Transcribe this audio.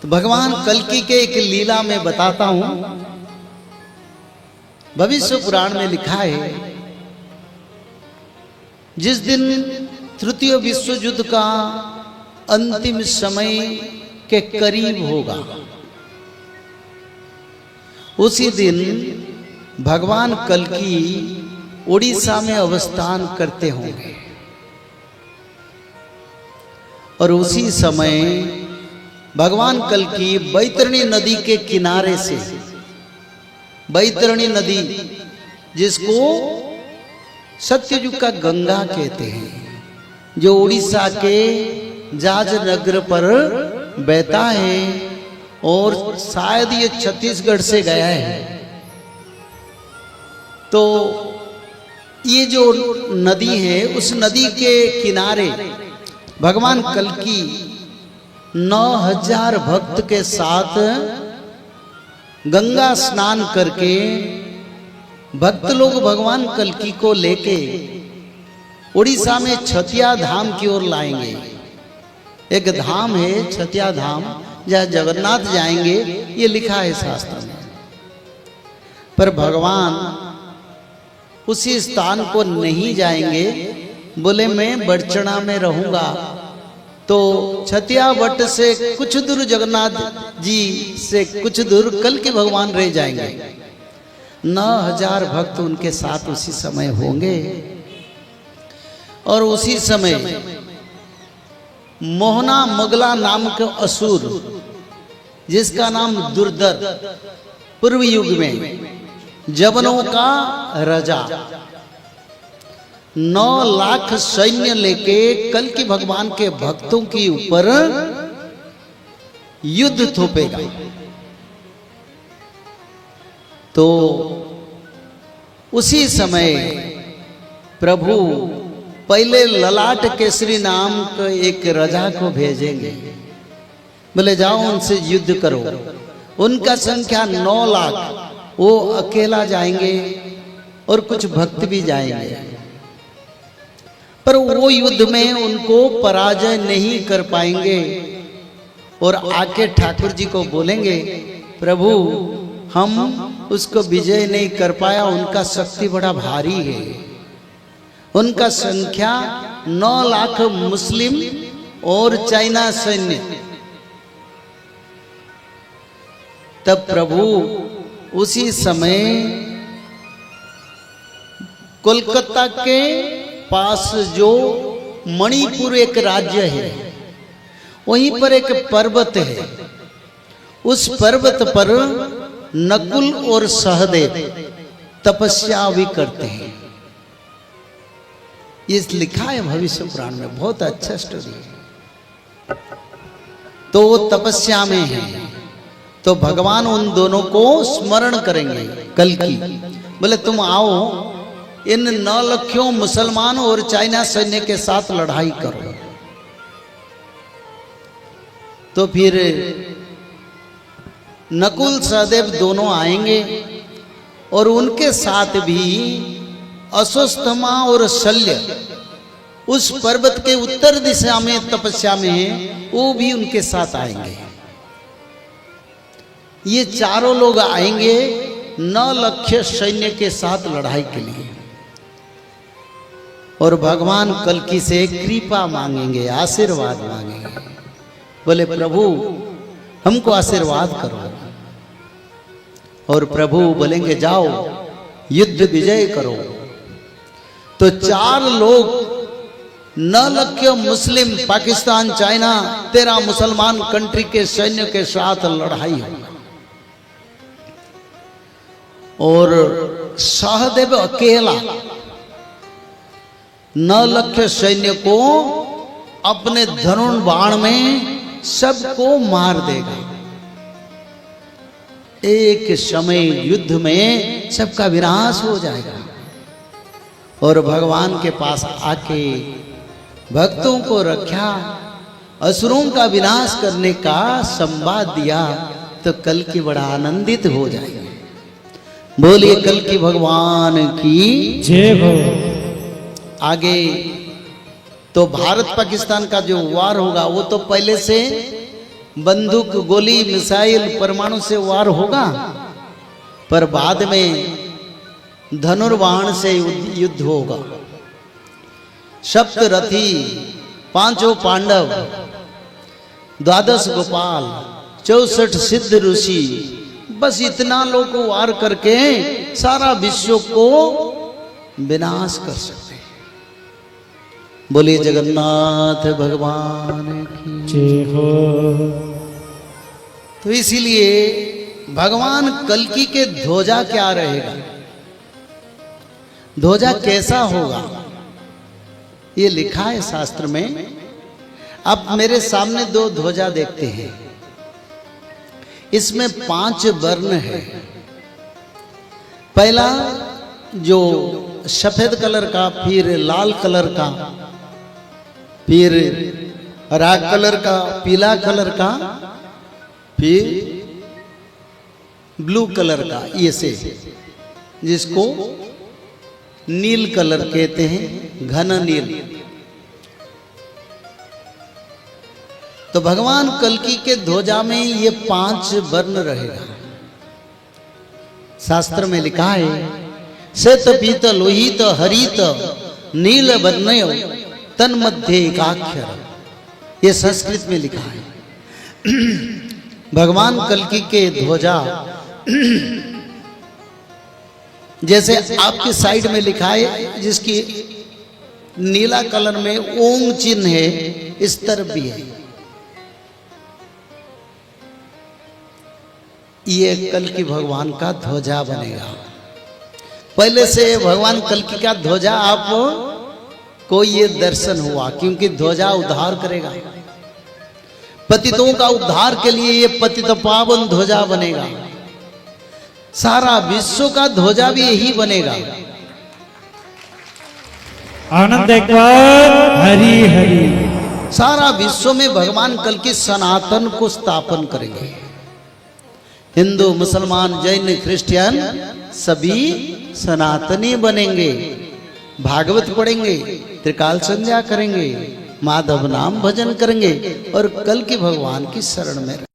तो भगवान कल्कि के एक लीला में बताता हूं। भविष्य पुराण में लिखा है, जिस दिन तृतीय विश्व युद्ध का अंतिम समय के करीब होगा, उसी दिन भगवान कल्कि उड़ीसा में अवस्थान करते होंगे। और उसी समय भगवान कल्कि बैतरणी नदी के किनारे से, बैतरणी नदी जिसको सत्ययुग का गंगा कहते हैं, जो उड़ीसा के जाज नगर पर बहता है और शायद ये छत्तीसगढ़ से गया है। तो ये जो नदी है, उस नदी के किनारे भगवान कल्कि 9000 भक्त के साथ गंगा स्नान करके भक्त लोग भगवान कल्कि को लेके उड़ीसा में छतिया धाम की ओर लाएंगे। एक धाम है छतिया धाम, जहाँ जगन्नाथ जाएंगे, ये लिखा है शास्त्र में। पर भगवान उसी स्थान को नहीं जाएंगे, बोले मैं बड़चना में रहूंगा। तो छतिया वट से कुछ दूर, जगन्नाथ जी से कुछ दूर कल्कि भगवान रह जाएंगे। 9000 भक्त उनके साथ उसी समय होंगे। और उसी समय मोहना मगला नाम के असुर, जिसका नाम दुर्धर, पूर्व युग में जवनों का राजा, 9 लाख सैन्य लेके कल्कि भगवान के भक्तों के ऊपर युद्ध थोपेगा। तो उसी समय प्रभु पहले ललाट केसरी नाम के एक राजा को भेजेंगे, बोले जाओ उनसे युद्ध करो। उनका संख्या 9 लाख, वो अकेला जाएंगे और कुछ भक्त भी जाएंगे। पर वो युद्ध में उनको पराजय नहीं कर पाएंगे और आके ठाकुर जी को बोलेंगे, प्रभु हम उसको विजय नहीं कर पाया, उनका शक्ति बड़ा भारी है। उनका संख्या 9 लाख मुस्लिम और चाइना सैन्य। तब प्रभु उसी समय कोलकाता के पास जो मणिपुर एक राज्य है, वहीं पर एक पर्वत है। उस पर्वत पर नकुल और सहदेव तपस्या भी करते हैं। ये लिखा है भविष्य पुराण में, बहुत अच्छा स्टोरी है। तो वो तपस्या में है, तो भगवान उन दोनों को स्मरण करेंगे कल्कि, बोले तुम आओ, इन 9 लाखों मुसलमान और चाइना सैन्य के साथ लड़ाई करो। तो फिर नकुल सहदेव दोनों आएंगे और उनके साथ भी अश्वत्थामा और शल्य उस पर्वत के उत्तर दिशा में तपस्या में है, वो भी उनके साथ आएंगे। ये चारों लोग आएंगे 9 लाख सैन्य के साथ लड़ाई के लिए। और भगवान कल्कि से कृपा मांगेंगे, आशीर्वाद मांगेंगे, बोले प्रभु हमको आशीर्वाद करो। और प्रभु बोलेंगे जाओ युद्ध विजय करो। तो 4 लोग 9 लाख मुस्लिम, पाकिस्तान, चाइना, 13 मुसलमान कंट्री के सैन्य के साथ लड़ाई होगा। और सहदेव अकेला 9 लाख सैन्य को अपने धनुष बाण में सबको मार देगा। एक समय युद्ध में सबका विनाश हो जाएगा। और भगवान के पास आके भक्तों को रक्षा, असुरों का विनाश करने का संवाद दिया, तो कल्कि बड़ा आनंदित हो जाएगा। बोलिए कल्कि भगवान की जय हो। आगे तो भारत पाकिस्तान का जो वार होगा, वो तो पहले से बंदूक, गोली, मिसाइल, परमाणु से वार होगा, पर बाद में धनुर्बाण से युद्ध होगा। सप्तरथी, 5 पांडव, 12 गोपाल, 64 सिद्ध ऋषि, बस इतना लोग को वार करके सारा विश्व को विनाश कर सकते हैं। बोलिए जगन्नाथ भगवान की जय हो। तो इसीलिए भगवान कल्कि के ध्वजा क्या रहेगा, ध्वजा कैसा होगा, ये लिखा है शास्त्र में। अब मेरे सामने 2 ध्वजा देखते हैं, इसमें 5 वर्ण है। पहला जो सफेद कलर का, फिर लाल कलर का, फिर हरा कलर का, पीला कलर का, फिर ब्लू कलर का, ये से जिसको नील कलर कहते हैं, घन नील। तो भगवान कल्कि के ध्वजा में ये 5 वर्ण रहेगा। शास्त्र में लिखा है, श्वेत पीत लोहित हरित नील वर्णय तन्मध्ये एकाक्षर, ये संस्कृत में लिखा है। भगवान कल्कि के ध्वजा जैसे आपके साइड में लिखा है, जिसकी नीला कलर में ओम चिन्ह है, इस तरफ भी है। ये कल्कि भगवान का ध्वजा बनेगा। पहले से भगवान कल्कि का ध्वजा आप को ये दर्शन हुआ, क्योंकि ध्वजा उद्धार करेगा। पतितों का उद्धार के लिए ये पतित पावन ध्वजा बनेगा। सारा विश्व का ध्वजा भी यही बनेगा। आनंद एक बार हरि हरि। सारा विश्व में भगवान कल्कि सनातन को स्थापन करेंगे। हिंदू, मुसलमान, जैन, क्रिश्चियन सभी सनातनी बनेंगे। भागवत पढ़ेंगे, त्रिकाल संध्या करेंगे, माधव नाम भजन करेंगे और कल्कि भगवान की शरण में